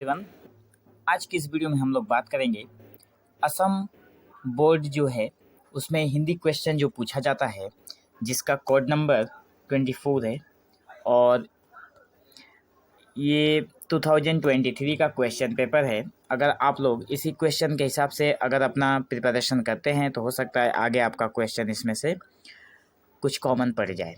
एवं आज की इस वीडियो में हम लोग बात करेंगे असम बोर्ड जो है उसमें हिंदी क्वेश्चन जो पूछा जाता है जिसका कोड नंबर 24 है और ये 2023 का क्वेश्चन पेपर है। अगर आप लोग इसी क्वेश्चन के हिसाब से अगर अपना प्रिपरेशन करते हैं तो हो सकता है आगे आपका क्वेश्चन इसमें से कुछ कॉमन पड़ जाए।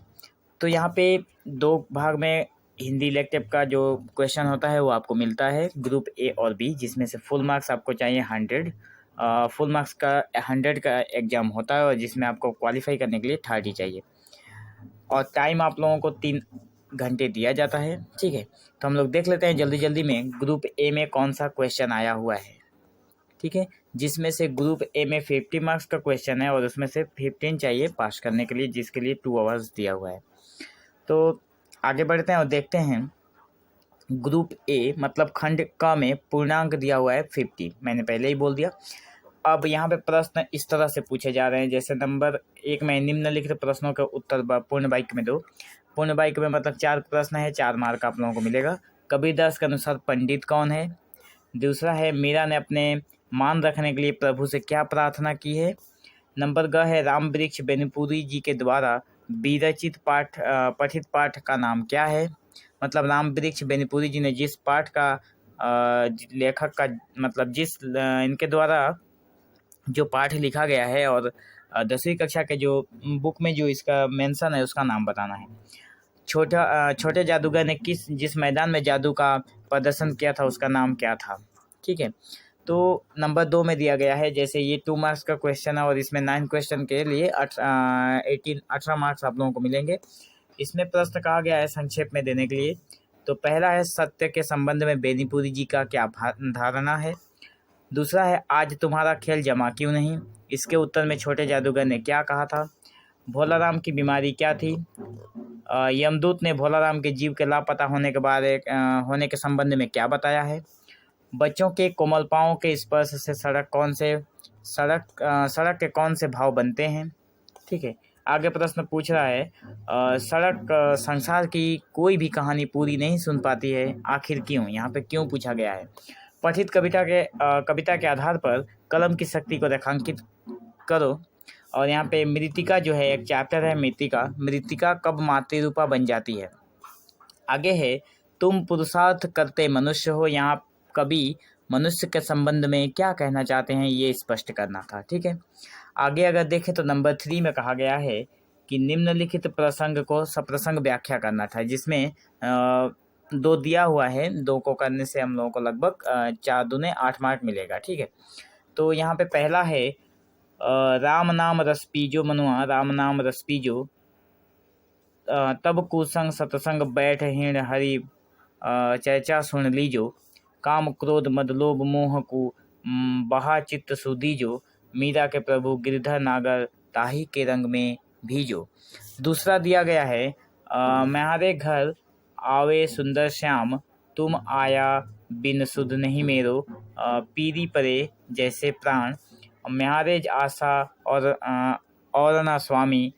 तो यहाँ पे दो भाग में हिंदी इलेक्टिव का जो क्वेश्चन होता है वो आपको मिलता है ग्रुप ए और बी, जिसमें से फुल मार्क्स आपको चाहिए 100। फुल मार्क्स का 100 का एग्ज़ाम होता है और जिसमें आपको क्वालिफाई करने के लिए 30 चाहिए और टाइम आप लोगों को 3 घंटे दिया जाता है। ठीक है, तो हम लोग देख लेते हैं जल्दी जल्दी में ग्रुप ए में कौन सा क्वेश्चन आया हुआ है। ठीक है, जिसमें से ग्रुप ए में 50 मार्क्स का क्वेश्चन है और उसमें से 15 चाहिए पास करने के लिए, जिसके लिए 2 आवर्स दिया हुआ है। तो आगे बढ़ते हैं और देखते हैं ग्रुप ए मतलब खंड क में पूर्णांक दिया हुआ है 50, मैंने पहले ही बोल दिया। अब यहाँ पे प्रश्न इस तरह से पूछे जा रहे हैं, जैसे नंबर 1 में निम्नलिखित प्रश्नों के उत्तर पूर्ण वाक्य में दो। पूर्ण वाक्य में मतलब 4 प्रश्न है, 4 मार्क आप लोगों को मिलेगा। कबीरदास के अनुसार पंडित कौन है। दूसरा है मीरा ने अपने मान रखने के लिए प्रभु से क्या प्रार्थना की है। नंबर ग है राम वृक्ष बेनीपुरी जी के द्वारा विरचित पठित पाठ का नाम क्या है। मतलब राम वृक्ष बेनीपुरी जी ने जिस पाठ का लेखक का मतलब इनके द्वारा जो पाठ लिखा गया है और 10वीं कक्षा के जो बुक में जो इसका मेंशन है उसका नाम बताना है। छोटे जादूगर ने जिस मैदान में जादू का प्रदर्शन किया था उसका नाम क्या था। ठीक है, तो नंबर 2 में दिया गया है, जैसे ये 2 मार्क्स का क्वेश्चन है और इसमें 9 क्वेश्चन के लिए 18 मार्क्स आप लोगों को मिलेंगे। इसमें प्रश्न कहा गया है संक्षेप में देने के लिए। तो पहला है सत्य के संबंध में बेनीपुरी जी का क्या धारणा है। दूसरा है आज तुम्हारा खेल जमा क्यों नहीं, इसके उत्तर में छोटे जादूगर ने क्या कहा था। भोलाराम की बीमारी क्या थी। यमदूत ने भोलाराम के जीव के लापता होने के बारे होने के संबंध में क्या बताया है। बच्चों के कोमल पाँव के स्पर्श से सड़क के कौन से भाव बनते हैं। ठीक है, आगे प्रश्न पूछ रहा है सड़क संसार की कोई भी कहानी पूरी नहीं सुन पाती है, आखिर क्यों। यहाँ पे क्यों पूछा गया है। पठित कविता के आधार पर कलम की शक्ति को रेखांकित करो। और यहाँ पे मृतिका जो है एक चैप्टर है, मृतिका कब मातृरूपा बन जाती है। आगे है तुम पुरुषार्थ करते मनुष्य हो, यहाँ कवि मनुष्य के संबंध में क्या कहना चाहते हैं ये स्पष्ट करना था। ठीक है, आगे अगर देखें तो नंबर 3 में कहा गया है कि निम्नलिखित प्रसंग को सप्रसंग व्याख्या करना था, जिसमें 2 दिया हुआ है। 2 को करने से हम लोगों को लगभग 4 दूने 8 मार्क मिलेगा। ठीक है, तो यहाँ पे पहला है राम नाम रस पीजो मनुआ, राम नाम रस पीजो तब कुसंग सतसंग बैठ हीण हरि चर्चा सुन लीजो, काम क्रोध मद लोभ मोह को बहा चित्त सुदीजो, मीरा के प्रभु गिरधर नागर ताही के रंग में भीजो। दूसरा दिया गया है म्हारे घर आवे सुंदर श्याम, तुम आया बिन सुध नहीं मेरो, पीरी परे जैसे प्राण, म्हारे आशा और ना स्वामी,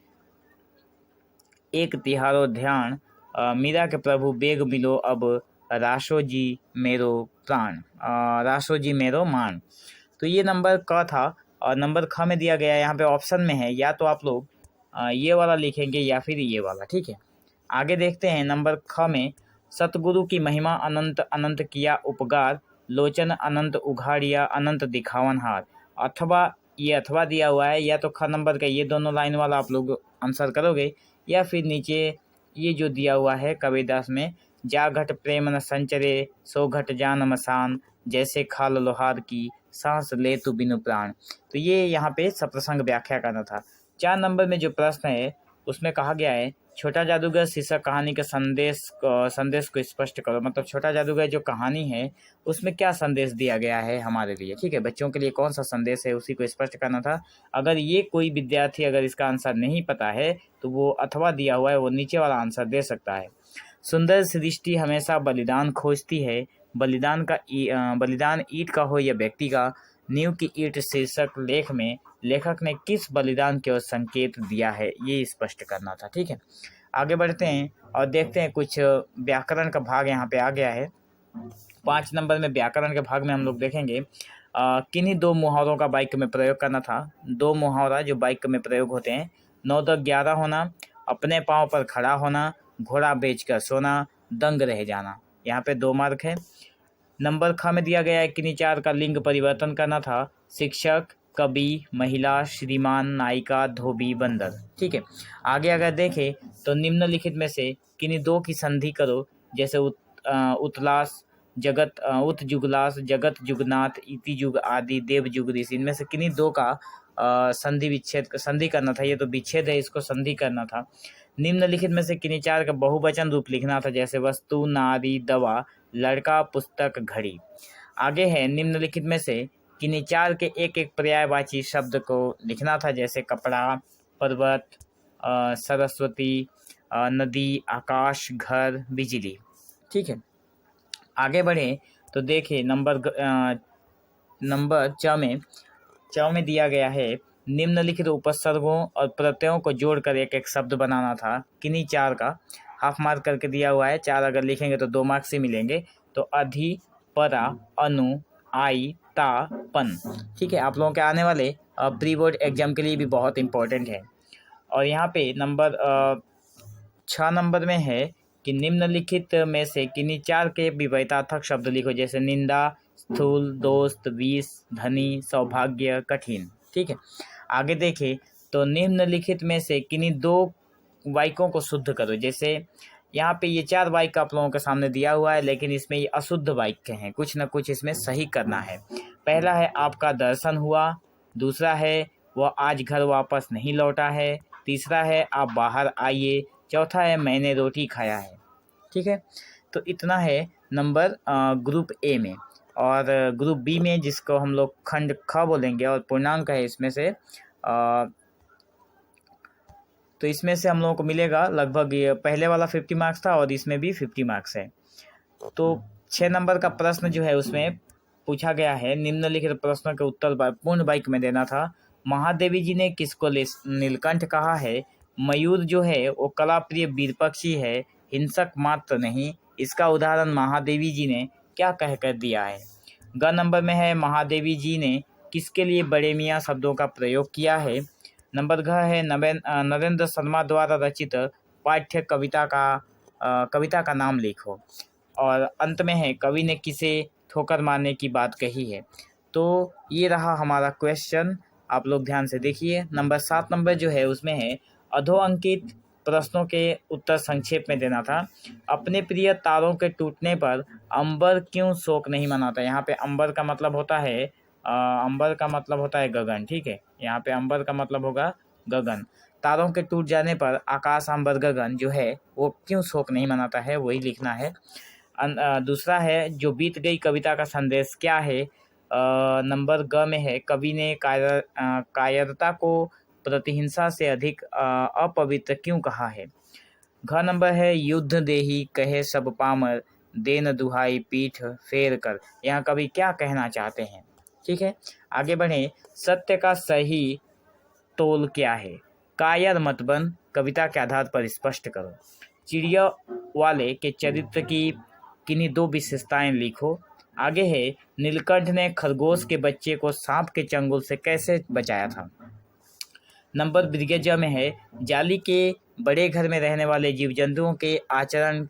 एक तिहारो ध्यान, मीरा के प्रभु बेग मिलो अब, राशो जी मेरो प्राण, राशो जी मेरो मान। तो ये नंबर क था और नंबर ख में दिया गया है। यहाँ पे ऑप्शन में है, या तो आप लोग ये वाला लिखेंगे या फिर ये वाला। ठीक है, आगे देखते हैं नंबर ख में सतगुरु की महिमा अनंत अनंत किया उपकार, लोचन अनंत उघाड़िया अनंत दिखावन हार। अथवा दिया हुआ है, या तो ख नंबर का ये दोनों लाइन वाला आप लोग आंसर करोगे, या फिर नीचे ये जो दिया हुआ है कबीरदास में जा घट प्रेम न संचरे, सो घट जान मसान, जैसे खाल लोहार की सांस ले तू बिनु प्राण। तो ये यहाँ पे सप्रसंग व्याख्या करना था। 4 नंबर में जो प्रश्न है उसमें कहा गया है छोटा जादूगर शीर्षक कहानी के संदेश को स्पष्ट करो। मतलब छोटा जादूगर जो कहानी है उसमें क्या संदेश दिया गया है हमारे लिए। ठीक है, बच्चों के लिए कौन सा संदेश है उसी को स्पष्ट करना था। अगर ये कोई विद्यार्थी अगर इसका आंसर नहीं पता है तो वो अथवा दिया हुआ है वो नीचे वाला आंसर दे सकता है। सुंदर सृष्टि हमेशा बलिदान खोजती है, बलिदान ईंट का हो या व्यक्ति का, नींव की ईंट शीर्षक लेख में लेखक ने किस बलिदान की ओर संकेत दिया है ये स्पष्ट करना था। ठीक है, आगे बढ़ते हैं और देखते हैं कुछ व्याकरण का भाग यहाँ पे आ गया है। 5 नंबर में व्याकरण के भाग में हम लोग देखेंगे किन्हीं 2 मुहावरों का वाक्य में प्रयोग करना था। 2 मुहावरा जो वाक्य में प्रयोग होते हैं, 9 10 11 होना, अपने पाँव पर खड़ा होना, घोड़ा बेचकर सोना, दंग रह जाना। यहाँ पे 2 मार्क है। नंबर ख में दिया गया है किन्हीं 4 का लिंग परिवर्तन करना था। शिक्षक, कवि, महिला, श्रीमान, नायिका, धोबी, बंदर। ठीक है, आगे अगर देखें तो निम्नलिखित में से किन्हीं 2 की संधि करो, जैसे उत्लास, जगत उत्जुगलास, जगत जुगनाथ, इति जुग आदि, देव जुग ऋषि। इनमें से किन्हीं 2 का संधि करना था। ये तो विच्छेद है, इसको संधि करना था। निम्नलिखित में से किन्हीं 4 का बहुवचन रूप लिखना था, जैसे वस्तु, नारी, दवा, लड़का, पुस्तक, घड़ी। आगे है निम्नलिखित में से किन्हीं 4 के एक एक पर्यायवाची शब्द को लिखना था, जैसे कपड़ा, पर्वत, सरस्वती, नदी, आकाश, घर, बिजली। ठीक है, आगे बढ़े तो देखिए नंबर च में दिया गया है निम्नलिखित उपसर्गों और प्रत्ययों को जोड़कर एक एक शब्द बनाना था। किन्हीं 4 का हाफ मार्क करके दिया हुआ है। 4 अगर लिखेंगे तो 2 मार्क्स ही मिलेंगे। तो अधि, परा, अनु, आई, ता, पन। ठीक है, आप लोगों के आने वाले प्री बोर्ड एग्जाम के लिए भी बहुत इंपॉर्टेंट है। और यहाँ पे नंबर 6 नंबर में है कि निम्नलिखित में से किन्हीं 4 के विपरीतार्थक शब्द लिखो, जैसे निंदा, स्थूल, दोस्त, विष, धनी, सौभाग्य, कठिन। ठीक है, आगे देखें तो निम्नलिखित में से किन्हीं 2 वाक्यों को शुद्ध करो। जैसे यहाँ पे ये 4 वाक्य आप लोगों के सामने दिया हुआ है, लेकिन इसमें ये अशुद्ध वाक्य हैं, कुछ ना कुछ इसमें सही करना है। पहला है आपका दर्शन हुआ, दूसरा है वह आज घर वापस नहीं लौटा है, तीसरा है आप बाहर आइए, चौथा है मैंने रोटी खाया है। ठीक है, तो इतना है नंबर ग्रुप ए में। और ग्रुप बी में, जिसको हम लोग खंड ख बोलेंगे और पूर्णांक है इसमें से, तो इसमें से हम लोगों को मिलेगा लगभग, ये पहले वाला 50 मार्क्स था और इसमें भी 50 मार्क्स है। तो 6 नंबर का प्रश्न जो है उसमें पूछा गया है निम्नलिखित प्रश्न के उत्तर पूर्ण वाक्य में देना था। महादेवी जी ने किसको नीलकंठ कहा है? मयूर जो है वो कलाप्रिय वीर पक्षी है, हिंसक मात्र नहीं। इसका उदाहरण महादेवी जी ने क्या कहकर दिया है? ग नंबर में है महादेवी जी ने किसके लिए बड़े मियाँ शब्दों का प्रयोग किया है? नंबर घ है नरेंद्र शर्मा द्वारा रचित पाठ्य कविता का नाम लिखो। और अंत में है कवि ने किसे ठोकर मारने की बात कही है। तो ये रहा हमारा क्वेश्चन, आप लोग ध्यान से देखिए। नंबर 7 नंबर जो है उसमें है अधोअंकित प्रश्नों के उत्तर संक्षेप में देना था। अपने प्रिय तारों के टूटने पर अंबर क्यों शोक नहीं मनाता? यहाँ पे अंबर का मतलब होता है गगन। ठीक है, यहाँ पे अंबर का मतलब होगा गगन। तारों के टूट जाने पर आकाश, अंबर, गगन जो है वो क्यों शोक नहीं मनाता है, वही लिखना है। दूसरा है जो बीत गई कविता का संदेश क्या है? नंबर ग में है कवि ने कायरता को प्रतिहिंसा से अधिक अपवित्र क्यों कहा है? घ नंबर है युद्ध देही कहे सब पामर, देन दुहाई पीठ फेर कर। यहाँ कवि क्या कहना चाहते हैं? ठीक है, आगे बढ़े। सत्य का सही तोल क्या है? कायर मत बन, कविता के आधार पर स्पष्ट करो। चिड़िया वाले के चरित्र की किन्हीं 2 विशेषताएं लिखो। आगे है नीलकंठ ने खरगोश के बच्चे को सांप के चंगुल से कैसे बचाया था? नंबर ब्रिगेज में है जाली के बड़े घर में रहने वाले जीव जंतुओं के आचरण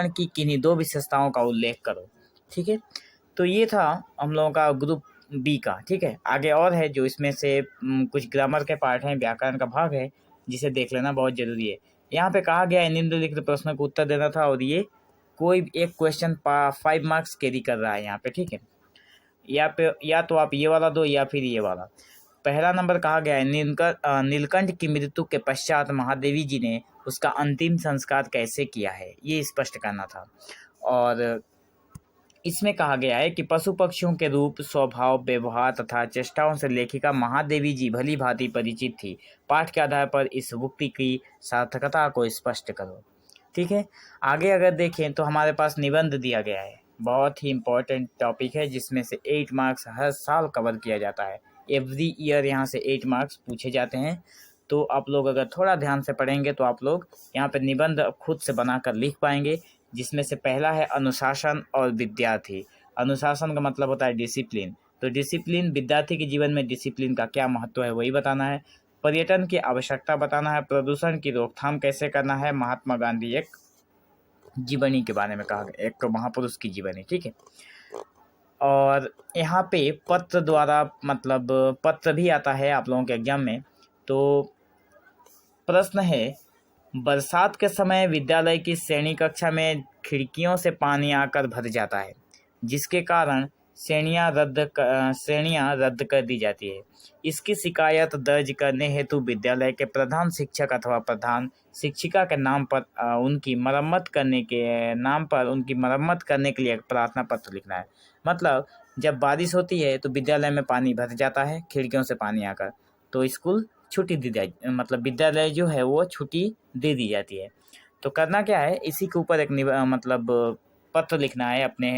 की किन्हीं 2 विशेषताओं का उल्लेख करो। ठीक है, तो ये था हम लोगों का ग्रुप बी का। ठीक है, आगे और है जो इसमें से कुछ ग्रामर के पार्ट हैं, व्याकरण का भाग है, जिसे देख लेना बहुत जरूरी है। यहाँ पे कहा गया है निम्नलिखित प्रश्न को उत्तर देना था, और ये कोई एक क्वेश्चन 5 मार्क्स कैरी कर रहा है यहाँ पे। ठीक है, या तो आप ये वाला दो या फिर ये वाला। पहला नंबर कहा गया है नीलकंठ की मृत्यु के पश्चात महादेवी जी ने उसका अंतिम संस्कार कैसे किया है, ये स्पष्ट करना था। और इसमें कहा गया है कि पशु पक्षियों के रूप, स्वभाव, व्यवहार तथा चेष्टाओं से लेखिका महादेवी जी भली भांति परिचित थी। पाठ के आधार पर इस उक्ति की सार्थकता को स्पष्ट करो। ठीक है, आगे अगर देखें तो हमारे पास निबंध दिया गया है, बहुत ही इम्पोर्टेंट टॉपिक है, जिसमें से 8 मार्क्स हर साल कवर किया जाता है। एवरी ईयर यहाँ से 8 मार्क्स पूछे जाते हैं। तो आप लोग अगर थोड़ा ध्यान से पढ़ेंगे तो आप लोग यहाँ पे निबंध खुद से बनाकर लिख पाएंगे। जिसमें से पहला है अनुशासन और विद्यार्थी। अनुशासन का मतलब होता है डिसिप्लिन, तो डिसिप्लिन, विद्यार्थी के जीवन में डिसिप्लिन का क्या महत्व है वही बताना है। पर्यटन की आवश्यकता बताना है। प्रदूषण की रोकथाम कैसे करना है। महात्मा गांधी एक जीवनी के बारे में कहा गया, एक महापुरुष की जीवनी, ठीक है। और यहाँ पे पत्र द्वारा मतलब पत्र भी आता है आप लोगों के एग्जाम में। तो प्रश्न है, बरसात के समय विद्यालय की श्रेणी कक्षा में खिड़कियों से पानी आकर भर जाता है, जिसके कारण श्रेणियां रद्द कर दी जाती है। इसकी शिकायत दर्ज करने हेतु विद्यालय के प्रधान शिक्षक अथवा प्रधान शिक्षिका के नाम पर उनकी मरम्मत करने के लिए एक प्रार्थना पत्र लिखना है। मतलब जब बारिश होती है तो विद्यालय में पानी भर जाता है खिड़कियों से पानी आकर, तो स्कूल छुट्टी दी जाए, मतलब विद्यालय जो है वो छुट्टी दे दी जाती है। तो करना क्या है, इसी के ऊपर एक मतलब पत्र लिखना है अपने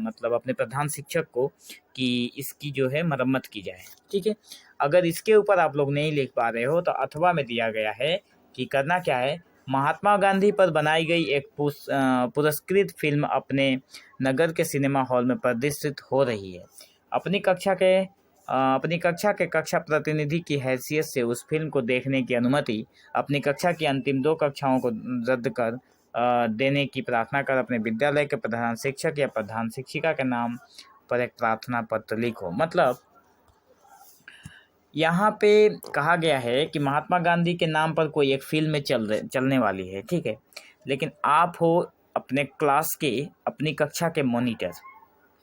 मतलब अपने प्रधान शिक्षक को कि इसकी जो है मरम्मत की जाए, ठीक है। अगर इसके ऊपर आप लोग नहीं लिख पा रहे हो तो अथवा में दिया गया है कि करना क्या है, महात्मा गांधी पर बनाई गई एक पुरस्कृत फिल्म अपने नगर के सिनेमा हॉल में प्रदर्शित हो रही है। अपनी कक्षा के कक्षा प्रतिनिधि की हैसियत से उस फिल्म को देखने की अनुमति अपनी कक्षा की अंतिम 2 कक्षाओं को रद्द कर देने की प्रार्थना कर अपने विद्यालय के प्रधान शिक्षक या प्रधान शिक्षिका के नाम पर एक प्रार्थना पत्र लिखो। मतलब यहाँ पे कहा गया है कि महात्मा गांधी के नाम पर कोई एक फिल्म चलने वाली है, ठीक है, लेकिन आप हो अपने क्लास के अपनी कक्षा के मॉनिटर,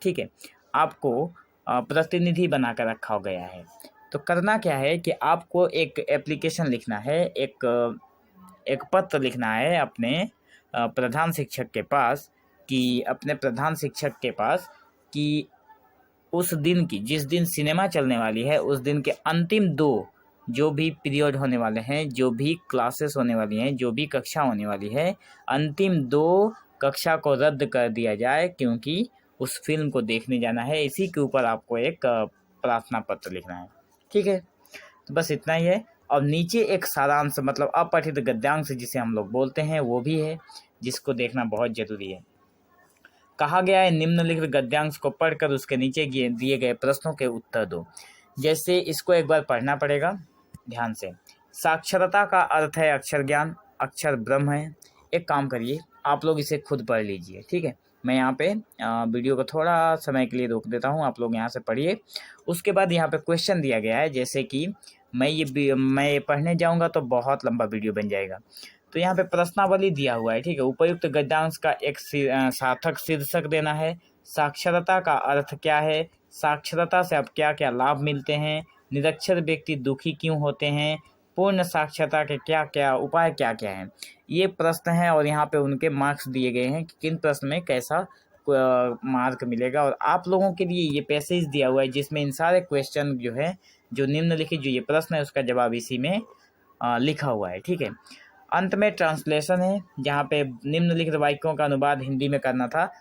ठीक है, आपको प्रतिनिधि बनाकर रखा गया है। तो करना क्या है कि आपको एक एप्लीकेशन लिखना है, एक पत्र लिखना है अपने प्रधान शिक्षक के पास कि उस दिन की, जिस दिन सिनेमा चलने वाली है उस दिन के अंतिम 2 जो भी पीरियड होने वाले हैं, जो भी क्लासेस होने वाली हैं, जो भी कक्षा होने वाली है, अंतिम 2 कक्षा को रद्द कर दिया जाए क्योंकि उस फिल्म को देखने जाना है। इसी के ऊपर आपको एक प्रार्थना पत्र लिखना है, ठीक है। तो बस इतना ही है। और नीचे एक सारांश मतलब अपठित गद्यांश जिसे हम लोग बोलते हैं वो भी है, जिसको देखना बहुत जरूरी है। कहा गया है निम्नलिखित गद्यांश को पढ़कर उसके नीचे दिए गए प्रश्नों के उत्तर दो। जैसे इसको एक बार पढ़ना पड़ेगा ध्यान से। साक्षरता का अर्थ है अक्षर ज्ञान, अक्षर ब्रह्म है। एक काम करिए, आप लोग इसे खुद पढ़ लीजिए, ठीक है। मैं यहाँ पे वीडियो को थोड़ा समय के लिए रोक देता हूँ, आप लोग यहाँ से पढ़िए। उसके बाद यहाँ पे क्वेश्चन दिया गया है, जैसे कि मैं पढ़ने जाऊँगा तो बहुत लंबा वीडियो बन जाएगा। तो यहाँ पे प्रश्नावली दिया हुआ है, ठीक है। उपयुक्त गद्यांश का एक सार्थक शीर्षक देना है। साक्षरता का अर्थ क्या है, साक्षरता से अब क्या क्या लाभ मिलते हैं, निरक्षर व्यक्ति दुखी क्यों होते हैं, पूर्ण साक्षरता के क्या क्या उपाय क्या क्या हैं, ये प्रश्न हैं। और यहाँ पे उनके मार्क्स दिए गए हैं कि किन प्रश्न में कैसा मार्क मिलेगा। और आप लोगों के लिए ये पैसेज दिया हुआ है जिसमें इन सारे क्वेश्चन जो है, जो निम्नलिखित जो ये प्रश्न है उसका जवाब इसी में लिखा हुआ है, ठीक है। अंत में ट्रांसलेशन है, जहाँ पे निम्नलिखित वाक्यों का अनुवाद हिंदी में करना था।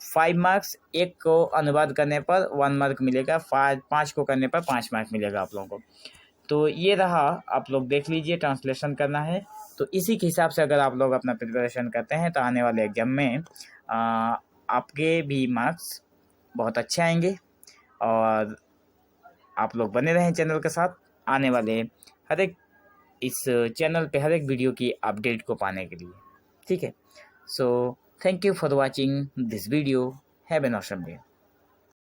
5 मार्क्स, एक को अनुवाद करने पर 1 मार्क मिलेगा, 5 को करने पर 5 मार्क मिलेगा आप लोगों को। तो ये रहा, आप लोग देख लीजिए, ट्रांसलेशन करना है। तो इसी के हिसाब से अगर आप लोग अपना प्रिपरेशन करते हैं तो आने वाले एग्जाम में आपके भी मार्क्स बहुत अच्छे आएंगे। और आप लोग बने रहें चैनल के साथ, आने वाले हर एक इस चैनल पे हर एक वीडियो की अपडेट को पाने के लिए, ठीक है। So thank you for watching this video. Have an awesome day.